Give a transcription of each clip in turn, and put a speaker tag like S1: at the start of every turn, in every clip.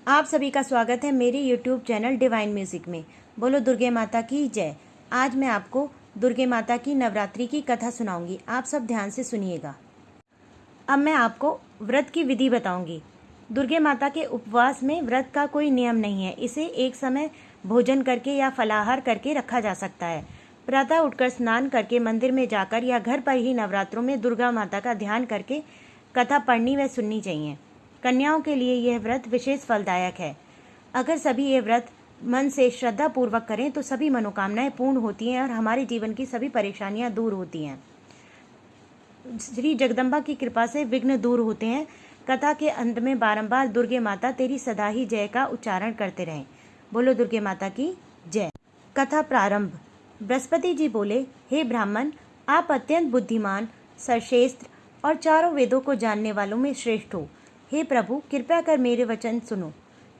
S1: आप सभी का स्वागत है मेरे YouTube चैनल डिवाइन म्यूजिक में। बोलो दुर्गे माता की जय। आज मैं आपको दुर्गे माता की नवरात्रि की कथा सुनाऊंगी। आप सब ध्यान से सुनिएगा। अब मैं आपको व्रत की विधि बताऊंगी। दुर्गे माता के उपवास में व्रत का कोई नियम नहीं है। इसे एक समय भोजन करके या फलाहार करके रखा जा सकता है। प्रातः उठकर स्नान करके मंदिर में जाकर या घर पर ही नवरात्रों में दुर्गा माता का ध्यान करके कथा पढ़नी व सुननी चाहिए। कन्याओं के लिए यह व्रत विशेष फलदायक है। अगर सभी ये व्रत मन से श्रद्धा पूर्वक करें तो सभी मनोकामनाएं पूर्ण होती हैं और हमारे जीवन की सभी परेशानियां दूर होती हैं। श्री जगदम्बा की कृपा से विघ्न दूर होते हैं। कथा के अंत में बारंबार दुर्गे माता तेरी सदा ही जय का उच्चारण करते रहें। बोलो दुर्गे माता की जय। कथा प्रारंभ। बृहस्पति जी बोले, हे ब्राह्मण, आप अत्यंत बुद्धिमान, सर्वश्रेष्ठ और चारों वेदों को जानने वालों में श्रेष्ठ हो। हे प्रभु, कृपया कर मेरे वचन सुनो।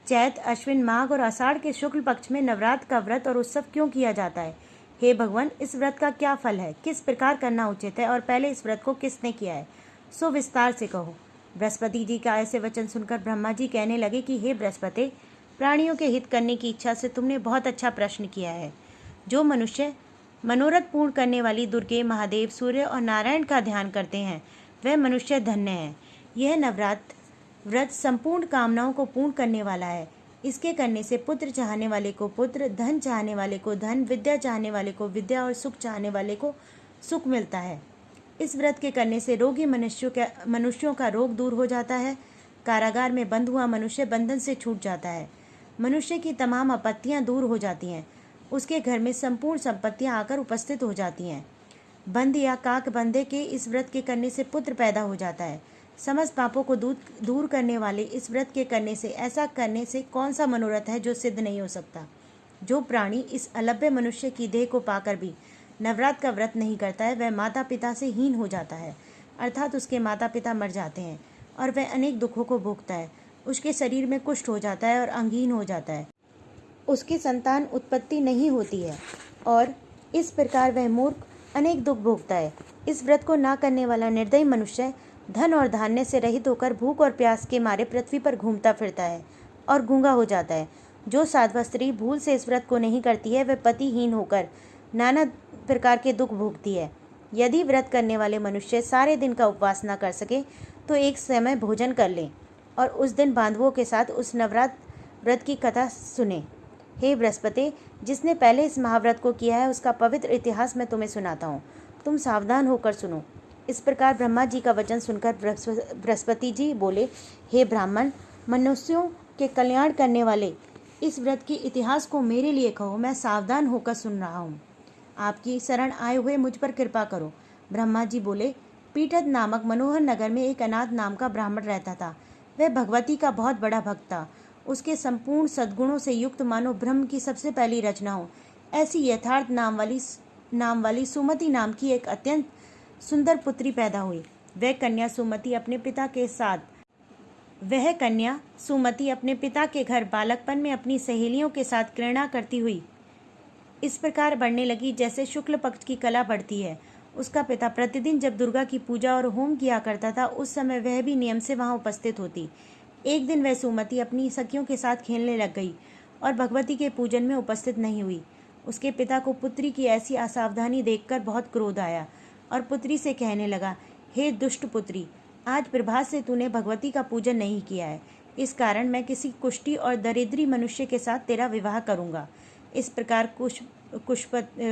S1: चैत, अश्विन, माघ और आषाढ़ के शुक्ल पक्ष में नवरात्र का व्रत और उत्सव क्यों किया जाता है? हे भगवान, इस व्रत का क्या फल है? किस प्रकार करना उचित है और पहले इस व्रत को किसने किया है? सो विस्तार से कहो। बृहस्पति जी का ऐसे वचन सुनकर ब्रह्मा जी कहने लगे कि हे बृहस्पति, प्राणियों के हित करने की इच्छा से तुमने बहुत अच्छा प्रश्न किया है। जो मनुष्य मनोरथ पूर्ण करने वाली दुर्गे, महादेव, सूर्य और नारायण का ध्यान करते हैं वह मनुष्य धन्य है। यह नवरात्र व्रत संपूर्ण कामनाओं को पूर्ण करने वाला है। इसके करने से पुत्र चाहने वाले को पुत्र, धन चाहने वाले को धन, विद्या चाहने वाले को विद्या और सुख चाहने वाले को सुख मिलता है। इस व्रत के करने से रोगी मनुष्यों का रोग दूर हो जाता है। कारागार में बंद हुआ मनुष्य बंधन से छूट जाता है। मनुष्य की तमाम आपत्तियां दूर हो जाती हैं। उसके घर में संपूर्ण संपत्तियां आकर उपस्थित हो जाती हैं। बंद या काक बंदे के इस व्रत के करने से पुत्र पैदा हो जाता है। समस्त पापों को दूर करने वाले इस व्रत के करने से, ऐसा करने से कौन सा मनोरथ है जो सिद्ध नहीं हो सकता? जो प्राणी इस अलभ्य मनुष्य की देह को पाकर भी नवरात्र का व्रत नहीं करता है वह माता पिता से हीन हो जाता है, अर्थात उसके माता पिता मर जाते हैं और वह अनेक दुखों को भोगता है। उसके शरीर में कुष्ठ हो जाता है और अंगहीन हो जाता है। उसकी संतान उत्पत्ति नहीं होती है और इस प्रकार वह मूर्ख अनेक दुख भोगता है। इस व्रत को ना करने वाला निर्दयी मनुष्य धन और धान्य से रहित होकर भूख और प्यास के मारे पृथ्वी पर घूमता फिरता है और गूंगा हो जाता है। जो साध्वा स्त्री भूल से इस व्रत को नहीं करती है वह पतिहीन होकर नाना प्रकार के दुख भोगती है। यदि व्रत करने वाले मनुष्य सारे दिन का उपवास न कर सके तो एक समय भोजन कर लें और उस दिन बांधवों के साथ उस नवरात्र व्रत की कथा सुने। हे बृहस्पति, जिसने पहले इस महाव्रत को किया है उसका पवित्र इतिहास मैं तुम्हें सुनाता हूँ। तुम सावधान होकर सुनो। इस प्रकार ब्रह्मा जी का वचन सुनकर बृहस्पति जी बोले, हे ब्राह्मण, मनुष्यों के कल्याण करने वाले इस व्रत के इतिहास को मेरे लिए कहो। मैं सावधान होकर सुन रहा हूँ। आपकी शरण आए हुए मुझ पर कृपा करो। ब्रह्मा जी बोले, पीठद नामक मनोहर नगर में एक अनाथ नाम का ब्राह्मण रहता था। वह भगवती का बहुत बड़ा भक्त था। उसके संपूर्ण सद्गुणों से युक्त मानो ब्रह्म की सबसे पहली रचना हो ऐसी यथार्थ नाम वाली सुमति नाम की एक अत्यंत सुंदर पुत्री पैदा हुई। वह कन्या सुमति अपने पिता के घर बालकपन में अपनी सहेलियों के साथ क्रीड़ा करती हुई इस प्रकार बढ़ने लगी जैसे शुक्ल पक्ष की कला बढ़ती है। उसका पिता प्रतिदिन जब दुर्गा की पूजा और होम किया करता था उस समय वह भी नियम से वहां उपस्थित होती। एक दिन वह सुमति अपनी सखियों के साथ खेलने लग गई और भगवती के पूजन में उपस्थित नहीं हुई। उसके पिता को पुत्री की ऐसी असावधानी देखकर बहुत क्रोध आया और पुत्री से कहने लगा, हे दुष्ट पुत्री, आज प्रभात से तूने भगवती का पूजन नहीं किया है। इस कारण मैं किसी कुष्ठी और दरिद्री मनुष्य के साथ तेरा विवाह करूंगा। इस प्रकार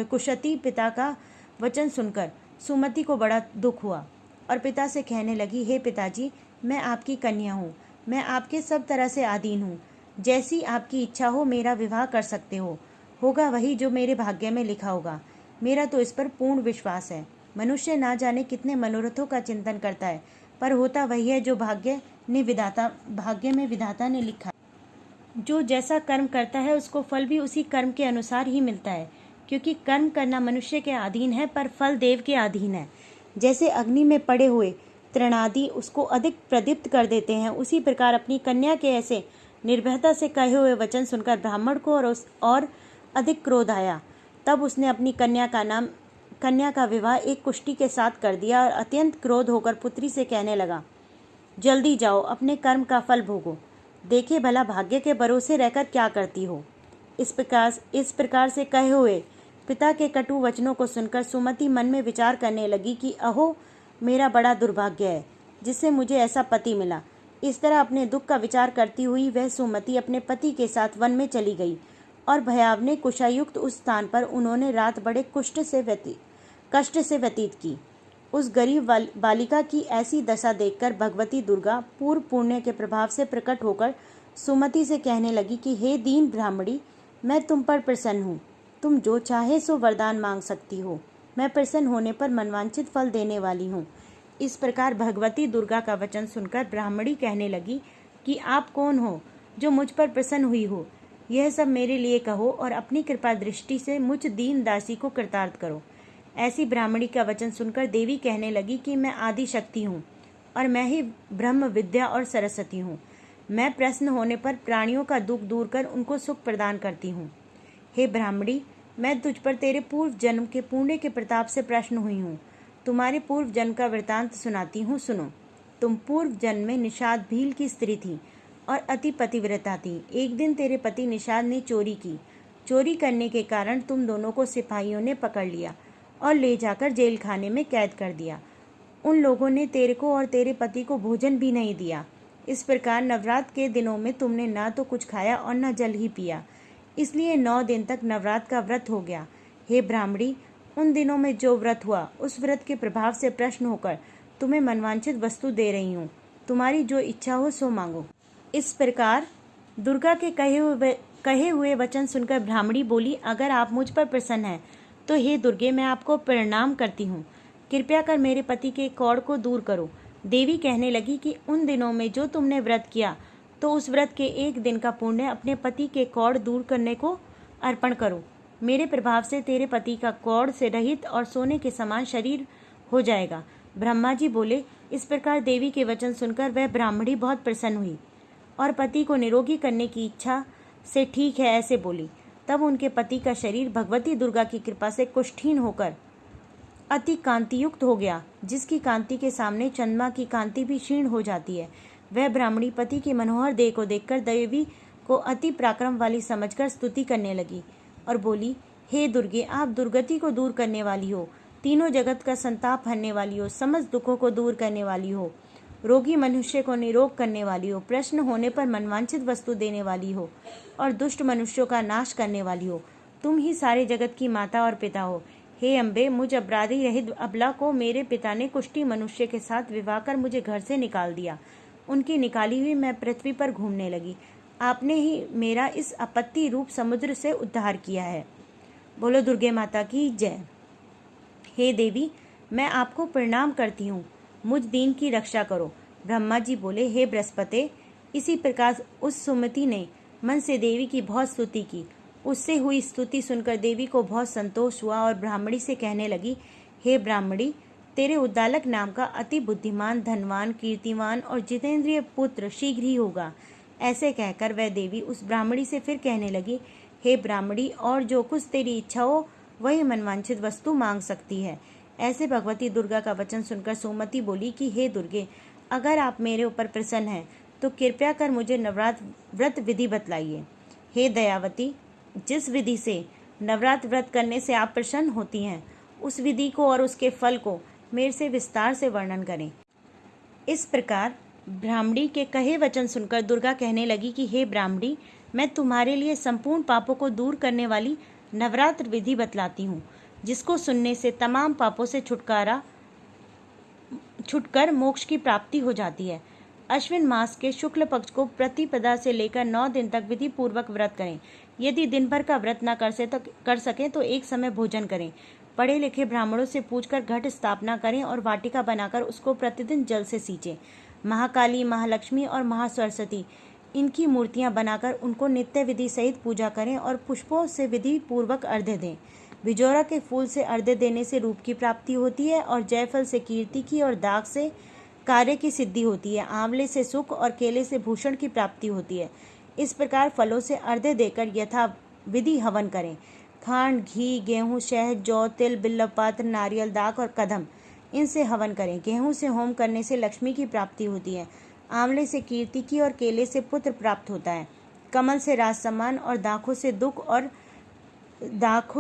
S1: कुशती पिता का वचन सुनकर सुमति को बड़ा दुख हुआ और पिता से कहने लगी, हे पिताजी, मैं आपकी कन्या हूँ। मैं आपके सब तरह से आधीन हूँ। जैसी आपकी इच्छा हो मेरा विवाह कर सकते हो। होगा वही जो मेरे भाग्य में लिखा होगा। मेरा तो इस पर पूर्ण विश्वास है। मनुष्य ना जाने कितने मनोरथों का चिंतन करता है, पर होता वही है जो भाग्य में विधाता ने लिखा है। जो जैसा कर्म करता है उसको फल भी उसी कर्म के अनुसार ही मिलता है, क्योंकि कर्म करना मनुष्य के अधीन है पर फल देव के अधीन है। जैसे अग्नि में पड़े हुए तृणादि उसको अधिक प्रदीप्त कर देते हैं, उसी प्रकार अपनी कन्या के ऐसे निर्भयता से कहे हुए वचन सुनकर ब्राह्मण को और अधिक क्रोध आया। तब उसने अपनी कन्या का विवाह एक कुष्ठी के साथ कर दिया और अत्यंत क्रोध होकर पुत्री से कहने लगा, जल्दी जाओ, अपने कर्म का फल भोगो। देखे भला भाग्य के भरोसे रहकर क्या करती हो। इस प्रकार से कहे हुए पिता के कटु वचनों को सुनकर सुमति मन में विचार करने लगी कि अहो, मेरा बड़ा दुर्भाग्य है जिससे मुझे ऐसा पति मिला। इस तरह अपने दुख का विचार करती हुई वह सुमति अपने पति के साथ वन में चली गई और भयावने कुशायुक्त उस स्थान पर उन्होंने रात बड़े कष्ट से व्यतीत की। उस गरीब बालिका की ऐसी दशा देखकर भगवती दुर्गा पूर्व पुण्य के प्रभाव से प्रकट होकर सुमति से कहने लगी कि हे दीन ब्राह्मणी, मैं तुम पर प्रसन्न हूँ। तुम जो चाहे सो वरदान मांग सकती हो। मैं प्रसन्न होने पर मनवांछित फल देने वाली हूँ। इस प्रकार भगवती दुर्गा का वचन सुनकर ब्राह्मणी कहने लगी कि आप कौन हो जो मुझ पर प्रसन्न हुई हो। यह सब मेरे लिए कहो और अपनी कृपा दृष्टि से मुझ दीन दासी को कृतार्थ करो। ऐसी ब्राह्मणी का वचन सुनकर देवी कहने लगी कि मैं आदि शक्ति हूँ और मैं ही ब्रह्म विद्या और सरस्वती हूँ। मैं प्रसन्न होने पर प्राणियों का दुख दूर कर उनको सुख प्रदान करती हूँ। हे ब्राह्मणी, मैं तुझ पर तेरे पूर्व जन्म के पुण्य के प्रताप से प्रसन्न हुई हूँ। तुम्हारे पूर्व जन्म का वृतांत सुनाती हूँ, सुनो। तुम पूर्व जन्म में निषाद भील की स्त्री थी और अति पतिव्रता थी। एक दिन तेरे पति निषाद ने चोरी की। चोरी करने के कारण तुम दोनों को सिपाहियों ने पकड़ लिया और ले जाकर जेल खाने में कैद कर दिया। उन लोगों ने तेरे को और तेरे पति को भोजन भी नहीं दिया। इस प्रकार नवरात्र के दिनों में तुमने ना तो कुछ खाया और न जल ही पिया। इसलिए 9 दिन तक नवरात्र का व्रत हो गया। हे ब्राह्मणी, उन दिनों में जो व्रत हुआ उस व्रत के प्रभाव से प्रश्न होकर तुम्हें मनवांछित वस्तु दे रही हूँ। तुम्हारी जो इच्छा हो सो मांगो। इस प्रकार दुर्गा के कहे हुए वचन सुनकर ब्राह्मणी बोली, अगर आप मुझ पर प्रसन्न हैं तो हे दुर्गे, मैं आपको प्रणाम करती हूँ। कृपया कर मेरे पति के कौड़ को दूर करो। देवी कहने लगी कि उन दिनों में जो तुमने व्रत किया तो उस व्रत के 1 दिन का पुण्य अपने पति के कौड़ दूर करने को अर्पण करो। मेरे प्रभाव से तेरे पति का कौड़ से रहित और सोने के समान शरीर हो जाएगा। ब्रह्मा जी बोले। इस प्रकार देवी के वचन सुनकर वह ब्राह्मणी बहुत प्रसन्न हुई और पति को निरोगी करने की इच्छा से ठीक है ऐसे बोली। तब उनके पति का शरीर भगवती दुर्गा की कृपा से कुष्ठहीन होकर अति कांतियुक्त हो गया, जिसकी कांति के सामने चंद्रमा की कांति भी क्षीण हो जाती है। वह ब्राह्मणी पति की मनोहर देह को देखकर देवी को अति पराक्रम वाली समझकर स्तुति करने लगी और बोली, हे दुर्गे, आप दुर्गति को दूर करने वाली हो, तीनों जगत का संताप हरने वाली हो, समस्त दुखों को दूर करने वाली हो, रोगी मनुष्य को निरोग करने वाली हो, प्रश्न होने पर मनवांछित वस्तु देने वाली हो और दुष्ट मनुष्यों का नाश करने वाली हो। तुम ही सारे जगत की माता और पिता हो। हे अम्बे, मुझ अपराधी रहित अबला को मेरे पिता ने कुष्ठी मनुष्य के साथ विवाह कर मुझे घर से निकाल दिया। उनकी निकाली हुई मैं पृथ्वी पर घूमने लगी। आपने ही मेरा इस आपत्ति रूप समुद्र से उद्धार किया है। बोलो दुर्गे माता की जय। हे देवी, मैं आपको प्रणाम करती हूँ, मुझ दीन की रक्षा करो। ब्रह्मा जी बोले, हे बृहस्पति। इसी प्रकार उस सुमति ने मन से देवी की बहुत स्तुति की। उससे हुई स्तुति सुनकर देवी को बहुत संतोष हुआ और ब्राह्मणी से कहने लगी, हे ब्राह्मणी, तेरे उद्दालक नाम का अति बुद्धिमान, धनवान, कीर्तिवान और जितेंद्रिय पुत्र शीघ्र ही होगा। ऐसे कहकर वह देवी उस ब्राह्मणी से फिर कहने लगी, हे ब्राह्मणी, और जो कुछ तेरी इच्छा हो वही मनवांछित वस्तु मांग सकती है। ऐसे भगवती दुर्गा का वचन सुनकर सुमति बोली कि हे दुर्गे, अगर आप मेरे ऊपर प्रसन्न हैं तो कृपया कर मुझे नवरात्र व्रत विधि बतलाइए। हे दयावती, जिस विधि से नवरात्र व्रत करने से आप प्रसन्न होती हैं उस विधि को और उसके फल को मेरे से विस्तार से वर्णन करें। इस प्रकार ब्राह्मणी के कहे वचन सुनकर दुर्गा कहने लगी कि हे ब्राह्मणी, मैं तुम्हारे लिए संपूर्ण पापों को दूर करने वाली नवरात्र विधि बतलाती हूँ, जिसको सुनने से तमाम पापों से छुटकर मोक्ष की प्राप्ति हो जाती है। अश्विन मास के शुक्ल पक्ष को प्रतिपदा से लेकर 9 दिन तक विधि पूर्वक व्रत करें। यदि दिन भर का व्रत न कर सकें तो एक समय भोजन करें। पढ़े लिखे ब्राह्मणों से पूछकर घट स्थापना करें और वाटिका बनाकर उसको प्रतिदिन जल से सींचें। महाकाली, महालक्ष्मी और महासरस्वती इनकी मूर्तियां बनाकर उनको नित्य विधि सहित पूजा करें और पुष्पों से विधि पूर्वक अर्घ्य दें। बिजोरा के फूल से अर्घ्य देने से रूप की प्राप्ति होती है और जयफल से कीर्ति की और दाग से कार्य की सिद्धि होती है। आंवले से सुख और केले से भूषण की प्राप्ति होती है। इस प्रकार फलों से अर्घ्य देकर यथा विधि हवन करें। खांड, घी, गेहूँ, शहद, जौ, तिल, बिल्वपत्र, नारियल, दाख और कदम इनसे हवन करें। गेहूँ से होम करने से लक्ष्मी की प्राप्ति होती है। आंवले से कीर्ति की और केले से पुत्र प्राप्त होता है। कमल से राज सम्मान और दाखों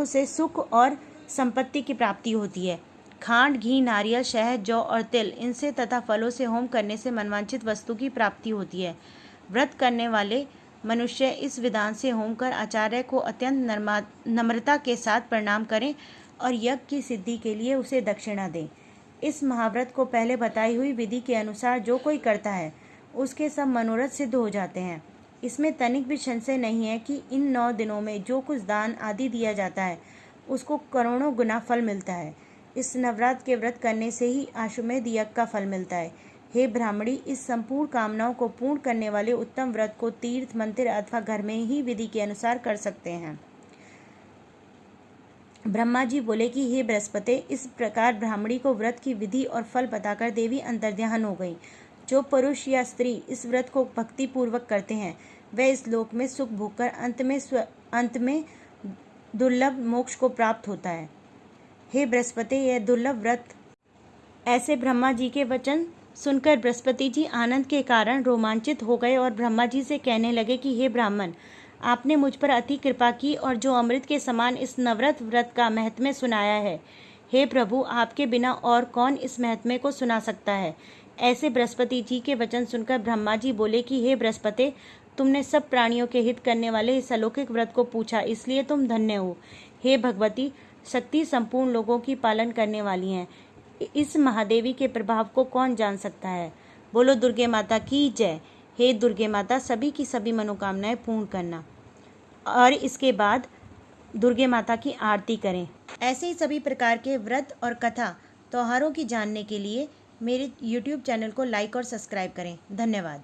S1: से सुख और संपत्ति की प्राप्ति होती है। खांड, घी, नारियल, शहद, जौ और तिल इनसे तथा फलों से होम करने से मनवांछित वस्तु की प्राप्ति होती है। व्रत करने वाले मनुष्य इस विधान से होम कर आचार्य को अत्यंत नम्रता के साथ प्रणाम करें और यज्ञ की सिद्धि के लिए उसे दक्षिणा दें। इस महाव्रत को पहले बताई हुई विधि के अनुसार जो कोई करता है उसके सब मनोरथ सिद्ध हो जाते हैं। इसमें तनिक भी संशय नहीं है कि इन 9 दिनों में जो कुछ दान आदि दिया जाता है उसको करोड़ों गुना फल मिलता है। इस नवरात्र के व्रत करने से ही आश्वमेध यज्ञ का फल मिलता है। हे ब्राह्मणी, इस संपूर्ण कामनाओं को पूर्ण करने वाले उत्तम व्रत को तीर्थ, मंदिर अथवा घर में ही विधि के अनुसार कर सकते हैं। ब्रह्मा जी बोले कि हे बृहस्पति, इस प्रकार ब्राह्मणी को व्रत की विधि और फल बताकर देवी अंतर्ध्यान हो गई। जो पुरुष या स्त्री इस व्रत को भक्ति पूर्वक करते हैं वह इस लोक में सुख भोगकर अंत में दुर्लभ मोक्ष को प्राप्त होता है। हे बृहस्पति, यह दुर्लभ व्रत। ऐसे ब्रह्मा जी के वचन सुनकर बृहस्पति जी आनंद के कारण रोमांचित हो गए और ब्रह्मा जी से कहने लगे कि हे ब्राह्मण, आपने मुझ पर अति कृपा की और जो अमृत के समान इस नवरत्न व्रत का महत्म्य सुनाया है। हे प्रभु, आपके बिना और कौन इस महत्म्य को सुना सकता है। ऐसे बृहस्पति जी के वचन सुनकर ब्रह्मा जी बोले कि हे बृहस्पति, तुमने सब प्राणियों के हित करने वाले इस अलौकिक व्रत को पूछा, इसलिए तुम धन्य हो। हे भगवती, शक्ति संपूर्ण लोगों की पालन करने वाली हैं। इस महादेवी के प्रभाव को कौन जान सकता है। बोलो दुर्गे माता की जय। हे दुर्गे माता, सभी की सभी मनोकामनाएं पूर्ण करना। और इसके बाद दुर्गे माता की आरती करें। ऐसे ही सभी प्रकार के व्रत और कथा त्योहारों की जानने के लिए मेरे YouTube चैनल को लाइक और सब्सक्राइब करें। धन्यवाद।